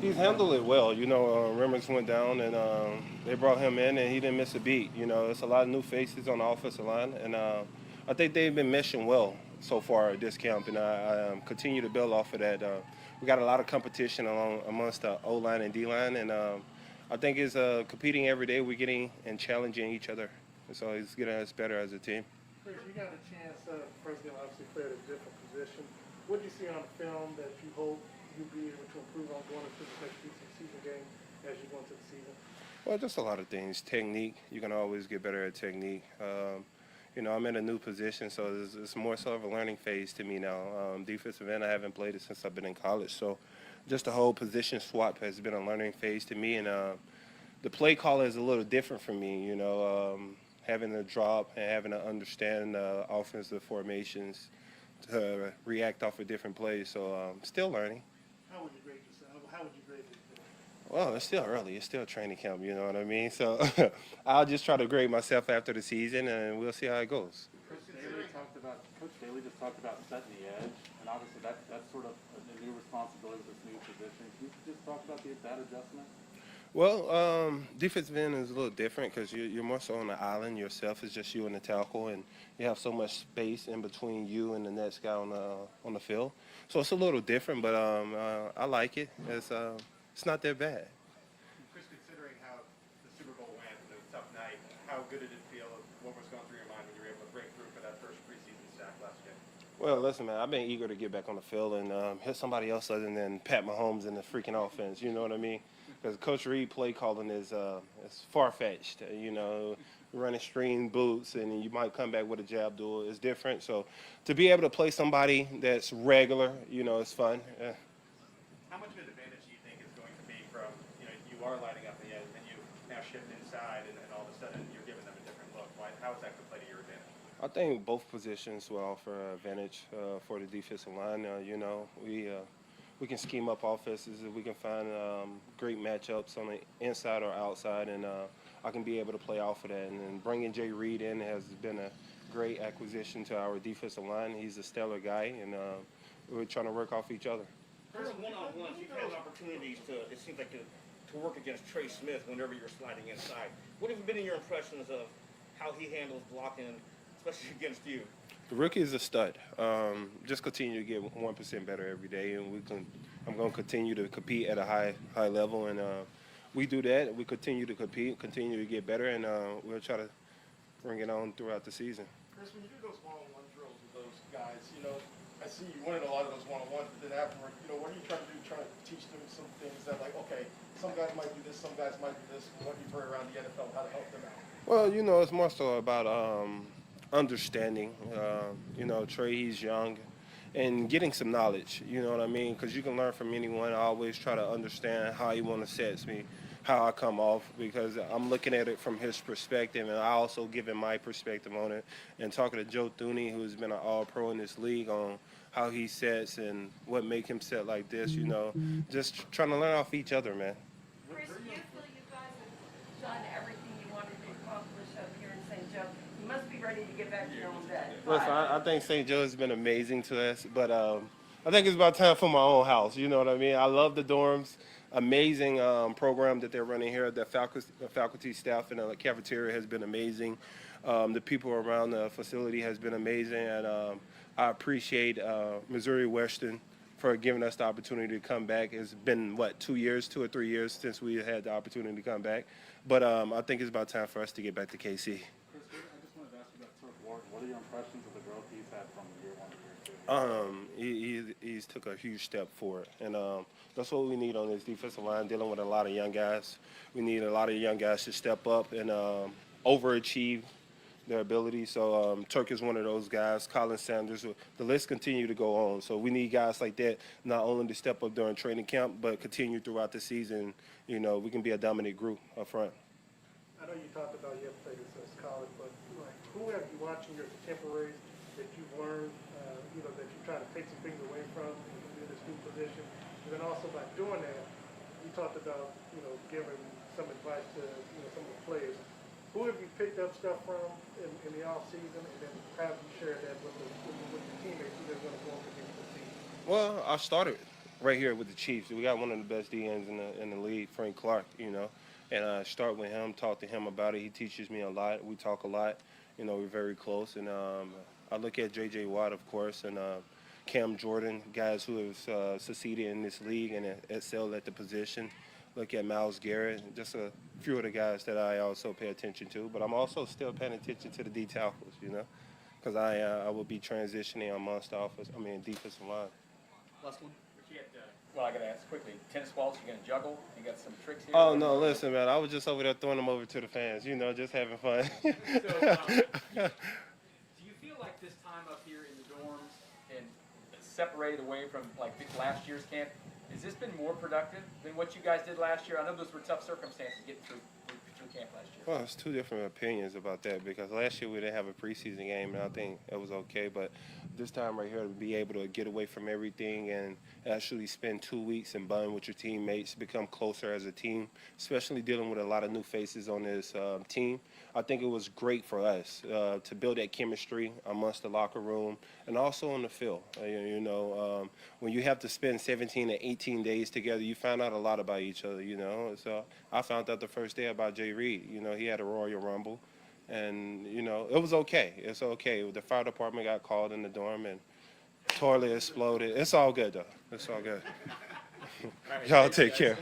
He's handled it well. Remmers went down and they brought him in and he didn't miss a beat. It's a lot of new faces on the offensive line and I think they've been meshing well so far at this camp and I continue to build off of that. We got a lot of competition amongst the O line and D line and I think it's competing every day. We're getting and challenging each other. So it's getting us better as a team. Chris, you got a chance, first game obviously played a different position. What do you see on the film that you hope you'll be able to improve on going into the next season game as you go into the season? Well, just a lot of things. Technique. You can always get better at technique. I'm in a new position, so it's more so of a learning phase to me now. Defensive end, I haven't played it since I've been in college, so just the whole position swap has been a learning phase to me, and the play call is a little different for me. Having to drop and having to understand offensive formations to react off of different plays. So still learning. How would you grade yourself? How would you grade it? Well, it's still early. It's still training camp. You know what I mean? So I'll just try to grade myself after the season, and we'll see how it goes. Coach Daly just talked about setting the edge, and obviously that's sort of a new responsibility with this new position. Can you just talk about that adjustment? Well, defensive end is a little different because you're more so on the island yourself. It's just you and the tackle, and you have so much space in between you and the next guy on the field. So it's a little different, but I like it. It's not that bad. Chris, considering how the Super Bowl went, it was a tough night, how good did it feel? What was going through your mind when you were able to break through for that first preseason sack last game? Well, listen, man, I've been eager to get back on the field and hit somebody else other than Pat Mahomes in the freaking offense. You know what I mean? Because Coach Reed play calling is far fetched. Running string boots and you might come back with a jab duel is different. So to be able to play somebody that's regular, it's fun. How much of an advantage do you think is going to be from, you are lining up the edge and you now shift inside and all of a sudden you're giving them a different look? How is that going to play to your advantage? I think both positions will offer an advantage for the defensive line. We can scheme up offenses. We can find great matchups on the inside or outside, and I can be able to play off of that. And bringing Jay Reed in has been a great acquisition to our defensive line. He's a stellar guy, and we're trying to work off each other. First, one-on-ones, you've had opportunities it seems like, to work against Trey Smith whenever you're sliding inside. What have been your impressions of how he handles blocking, especially against you? The rookie is a stud. Just continue to get 1% better every day, and I'm going to continue to compete at a high level, and we do that. We continue to compete, continue to get better, and we'll try to bring it on throughout the season. Chris, when you do those one-on-one drills with those guys, I see you winning a lot of those one-on-ones, but then afterward, what are you trying to do? Trying to teach them some things that, like, okay, some guys might do this, some guys might do this, and what you've heard around the NFL, how to help them out? Well, it's more so about understanding. Trey, he's young, and getting some knowledge. You know what I mean? Because you can learn from anyone. I always try to understand how he want to set me, how I come off, because I'm looking at it from his perspective, and I also give him my perspective on it. And talking to Joe Thuney, who's been an All-Pro in this league, on how he sets and what make him set like this. Just trying to learn off each other, man. Chris, do you feel you guys have done everything you wanted to accomplish up here in St. Joe? You must be ready to get back to your own bed. Listen, I think St. Joe has been amazing to us, but I think it's about time for my own house. You know what I mean? I love the dorms. Amazing program that they're running here. The faculty staff in the cafeteria has been amazing. The people around the facility has been amazing, and I appreciate Missouri Western for giving us the opportunity to come back. It's been, 2 or 3 years since we had the opportunity to come back. But I think it's about time for us to get back to KC. Chris, I just wanted to ask you about Turk Ward. What are your impressions of the growth he's had from year one to year two? He's took a huge step forward, and that's what we need on this defensive line, dealing with a lot of young guys. We need a lot of young guys to step up and overachieve their ability. So Turk is one of those guys. Colin Sanders. The list continue to go on. So we need guys like that not only to step up during training camp, but continue throughout the season. We can be a dominant group up front. I know you talked about you have played this since college, but who have you watching your contemporaries that you've learned, that you're trying to take some things away from in this new position? And then also by doing that, you talked about, giving some advice to, some of the players. Who have you picked up stuff from in the off season, and then have you shared that with the teammates who they're going to go into the season? Well, I started right here with the Chiefs. We got one of the best DNs in the league, Frank Clark, you know. And I start with him, talk to him about it. He teaches me a lot. We talk a lot. You know, we're very close. And I look at J.J. Watt, of course, and Cam Jordan, guys who have succeeded in this league and excelled at the position. Look at Myles Garrett, just a few of the guys that I also pay attention to. But I'm also still paying attention to the D tackles, you know, because I will be transitioning amongst defensive line. Last one. Well, I gotta ask quickly. Tennis balls, you gonna juggle? You got some tricks here? Oh, no, listen, man, I was just over there throwing them over to the fans, you know, just having fun. So, do you feel like this time up here in the dorms and separated away from like last year's camp, has this been more productive than what you guys did last year? I know those were tough circumstances getting through camp last year. Well, it's two different opinions about that because last year we didn't have a preseason game, and I think it was okay. But this time right here, to be able to get away from everything and actually spend 2 weeks and bond with your teammates, become closer as a team, especially dealing with a lot of new faces on this team, I think it was great for us to build that chemistry amongst the locker room and also on the field. When you have to spend 17 to 18 days together, you find out a lot about each other, you know. So I found out the first day about Jay Reed. You know, he had a Royal Rumble, and, you know, it was okay. It's okay. The fire department got called in the dorm, and toilet exploded. It's all good, though. It's all good. Y'all take care.